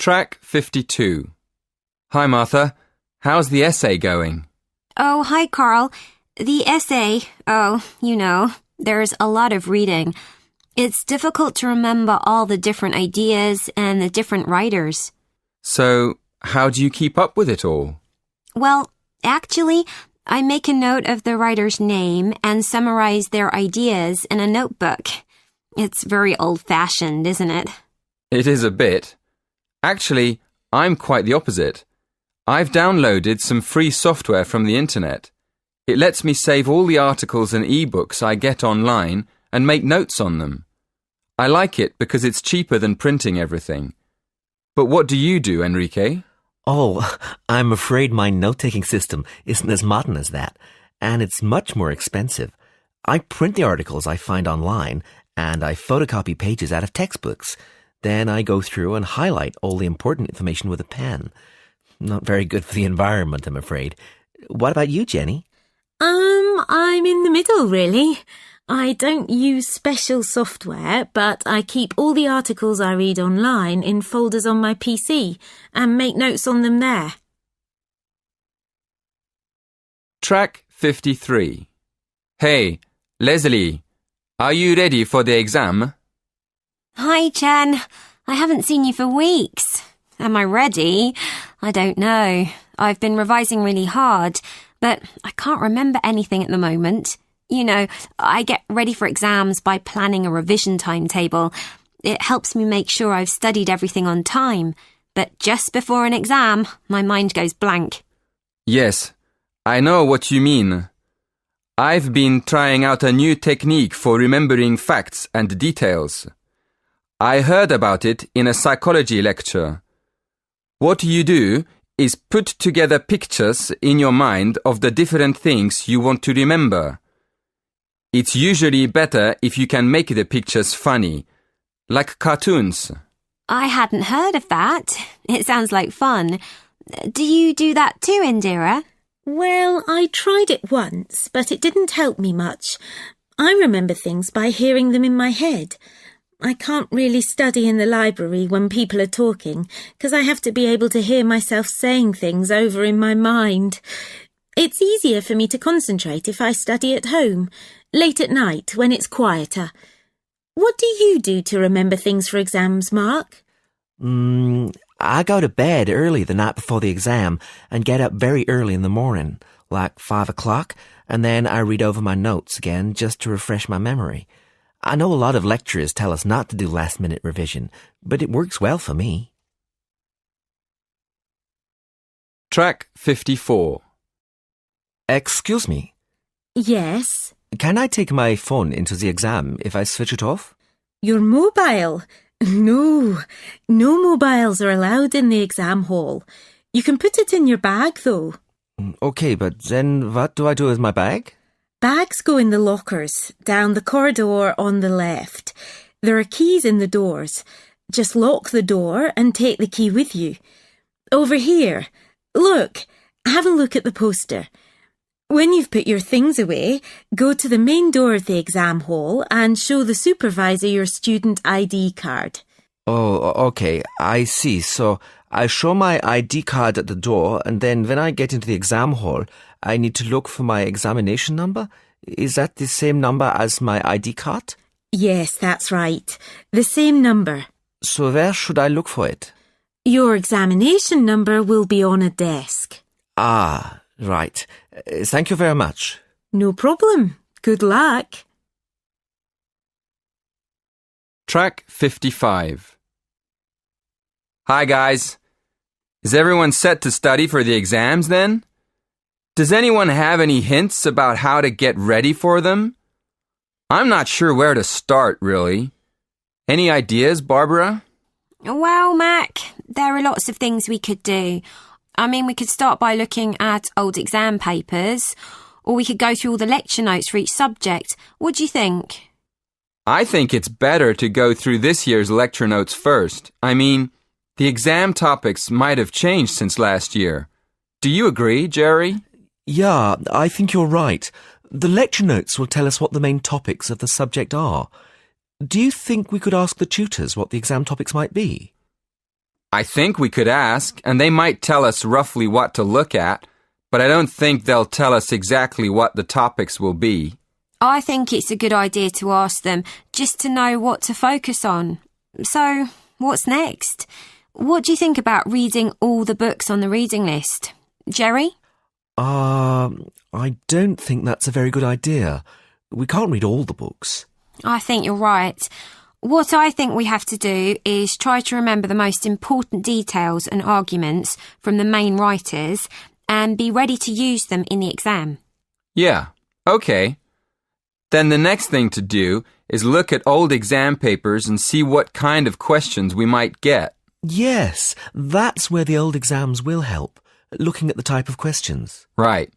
Track 52. Hi, Martha. How's the essay going? Oh, hi, Carl. The essay, there's a lot of reading. It's difficult to remember all the different ideas and the different writers. So, how do you keep up with it all? Well, actually, I make a note of the writer's name and summarize their ideas in a notebook. It's very old-fashioned, isn't it? It is a bit. Actually, I'm quite the opposite. I've downloaded some free software from the internet. It lets me save all the articles and e-books I get online and make notes on them. I like it because it's cheaper than printing everything. But what do you do, Enrique? Oh, I'm afraid my note-taking system isn't as modern as that, and it's much more expensive. I print the articles I find online, and I photocopy pages out of textbooks. Then I go through and highlight all the important information with a pen. Not very good for the environment, I'm afraid. What about you, Jenny? I'm in the middle, really. I don't use special software, but I keep all the articles I read online in folders on my PC and make notes on them there. Track 53. Hey, Leslie, are you ready for the exam? Hi, Jen. I haven't seen you for weeks. Am I ready? I don't know. I've been revising really hard, but I can't remember anything at the moment. You know, I get ready for exams by planning a revision timetable. It helps me make sure I've studied everything on time. But just before an exam, my mind goes blank. Yes, I know what you mean. I've been trying out a new technique for remembering facts and details. I heard about it in a psychology lecture. What you do is put together pictures in your mind of the different things you want to remember. It's usually better if you can make the pictures funny, like cartoons. I hadn't heard of that. It sounds like fun. Do you do that too, Indira? Well, I tried it once, but it didn't help me much. I remember things by hearing them in my head. I can't really study in the library when people are talking, because I have to be able to hear myself saying things over in my mind. It's easier for me to concentrate if I study at home, late at night when it's quieter. What do you do to remember things for exams, Mark? I go to bed early the night before the exam and get up very early in the morning, like 5 o'clock, and then I read over my notes again just to refresh my memory. I know a lot of lecturers tell us not to do last-minute revision, but it works well for me. Track 54. Excuse me. Yes? Can I take my phone into the exam if I switch it off? Your mobile? No mobiles are allowed in the exam hall. You can put it in your bag, though. Okay, but then what do I do with my bag? Bags go in the lockers, down the corridor on the left. There are keys in the doors. Just lock the door and take the key with you. Over here. Look, have a look at the poster. When you've put your things away, go to the main door of the exam hall and show the supervisor your student ID card. Oh, okay, I see. So I show my ID card at the door, and then when I get into the exam hall, I need to look for my examination number? Is that the same number as my ID card? Yes, that's right. The same number. So where should I look for it? Your examination number will be on a desk. Ah, right. Thank you very much. No problem. Good luck. Track 55. Hi, guys. Is everyone set to study for the exams then? Does anyone have any hints about how to get ready for them? I'm not sure where to start, really. Any ideas, Barbara? Well, Mac, there are lots of things we could do. I mean, we could start by looking at old exam papers, or we could go through all the lecture notes for each subject. What do you think? I think it's better to go through this year's lecture notes first. I mean, the exam topics might have changed since last year. Do you agree, Jerry? Yeah, I think you're right. The lecture notes will tell us what the main topics of the subject are. Do you think we could ask the tutors what the exam topics might be? I think we could ask, and they might tell us roughly what to look at, but I don't think they'll tell us exactly what the topics will be. I think it's a good idea to ask them, just to know what to focus on. So, what's next? What do you think about reading all the books on the reading list? Jerry? I don't think that's a very good idea. We can't read all the books. I think you're right. What I think we have to do is try to remember the most important details and arguments from the main writers and be ready to use them in the exam. Yeah, okay. Then the next thing to do is look at old exam papers and see what kind of questions we might get. Yes, that's where the old exams will help, looking at the type of questions. Right.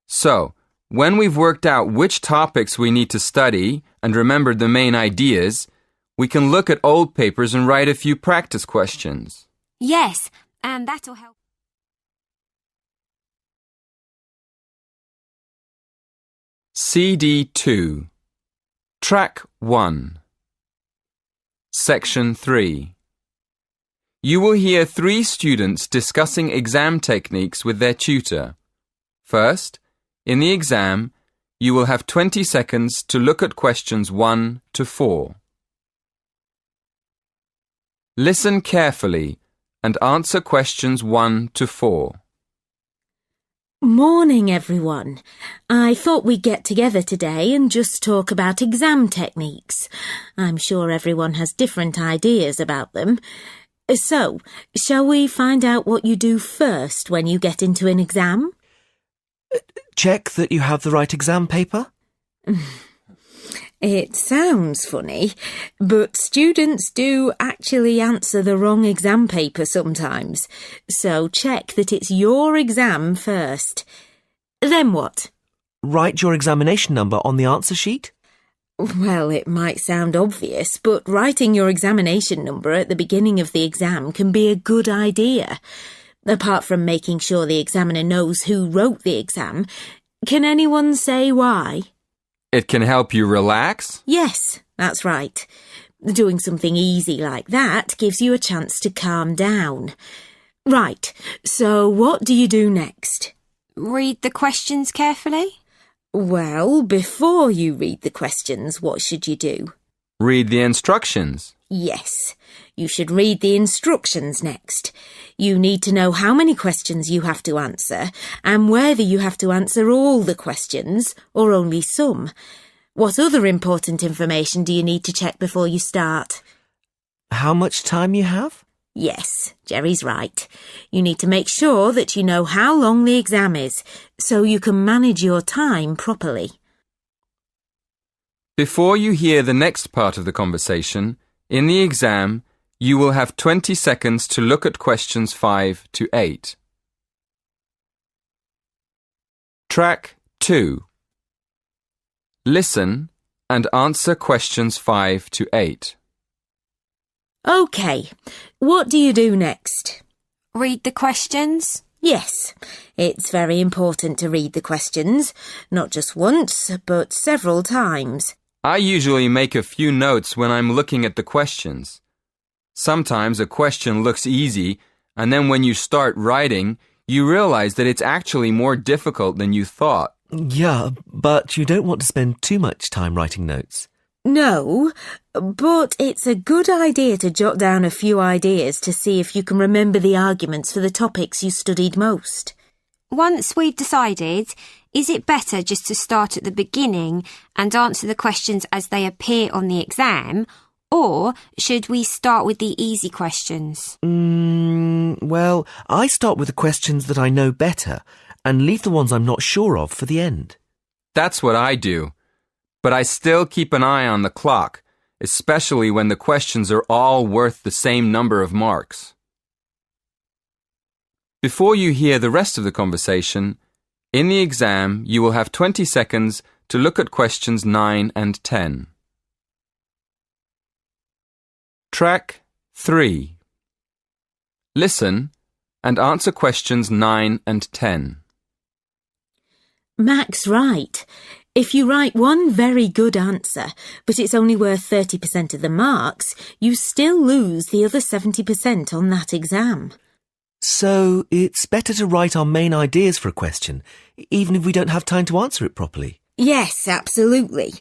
So, when we've worked out which topics we need to study and remembered the main ideas, we can look at old papers and write a few practice questions. Yes, and that'll help. CD2 Track 1 Section 3 You will hear 3 students discussing exam techniques with their tutor. First, in the exam, you will have 20 seconds to look at questions 1 to 4. Listen carefully and answer questions 1 to 4. Morning, everyone. I thought we'd get together today and just talk about exam techniques. I'm sure everyone has different ideas about them. So, shall we find out what you do first when you get into an exam? Check that you have the right exam paper? It sounds funny, but students do actually answer the wrong exam paper sometimes. So check that it's your exam first. Then what? Write your examination number on the answer sheet? Well, it might sound obvious, but writing your examination number at the beginning of the exam can be a good idea. Apart from making sure the examiner knows who wrote the exam, can anyone say why? It can help you relax? Yes, that's right. Doing something easy like that gives you a chance to calm down. Right, so what do you do next? Read the questions carefully? Well, before you read the questions, what should you do? Read the instructions. Yes, you should read the instructions next. You need to know how many questions you have to answer and whether you have to answer all the questions or only some. What other important information do you need to check before you start? How much time you have? Yes, Jerry's right. You need to make sure that you know how long the exam is so you can manage your time properly. Before you hear the next part of the conversation, in the exam, you will have 20 seconds to look at questions 5 to 8. Track 2. Listen and answer questions 5 to 8. OK, what do you do next? Read the questions? Yes, it's very important to read the questions, not just once, but several times. I usually make a few notes when I'm looking at the questions. Sometimes a question looks easy, and then when you start writing, you realize that it's actually more difficult than you thought. Yeah, but you don't want to spend too much time writing notes. No, but it's a good idea to jot down a few ideas to see if you can remember the arguments for the topics you studied most. Once we've decided, is it better just to start at the beginning and answer the questions as they appear on the exam, or should we start with the easy questions? Well, I start with the questions that I know better and leave the ones I'm not sure of for the end. That's what I do. But I still keep an eye on the clock, especially when the questions are all worth the same number of marks. Before you hear the rest of the conversation, in the exam you will have 20 seconds to look at questions 9 and 10. Track 3. Listen and answer questions 9 and 10. Mac's right. If you write one very good answer, but it's only worth 30% of the marks, you still lose the other 70% on that exam. So it's better to write our main ideas for a question, even if we don't have time to answer it properly. Yes, absolutely.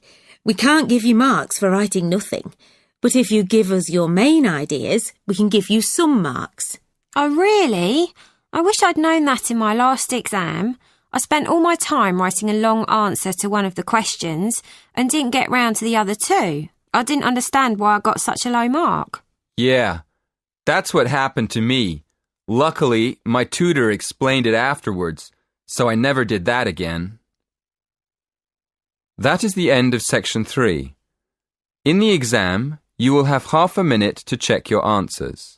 We can't give you marks for writing nothing. But if you give us your main ideas, we can give you some marks. Oh, really? I wish I'd known that in my last exam. I spent all my time writing a long answer to one of the questions and didn't get round to the other two. I didn't understand why I got such a low mark. Yeah, that's what happened to me. Luckily, my tutor explained it afterwards, so I never did that again. That is the end of section 3. In the exam, you will have half a minute to check your answers.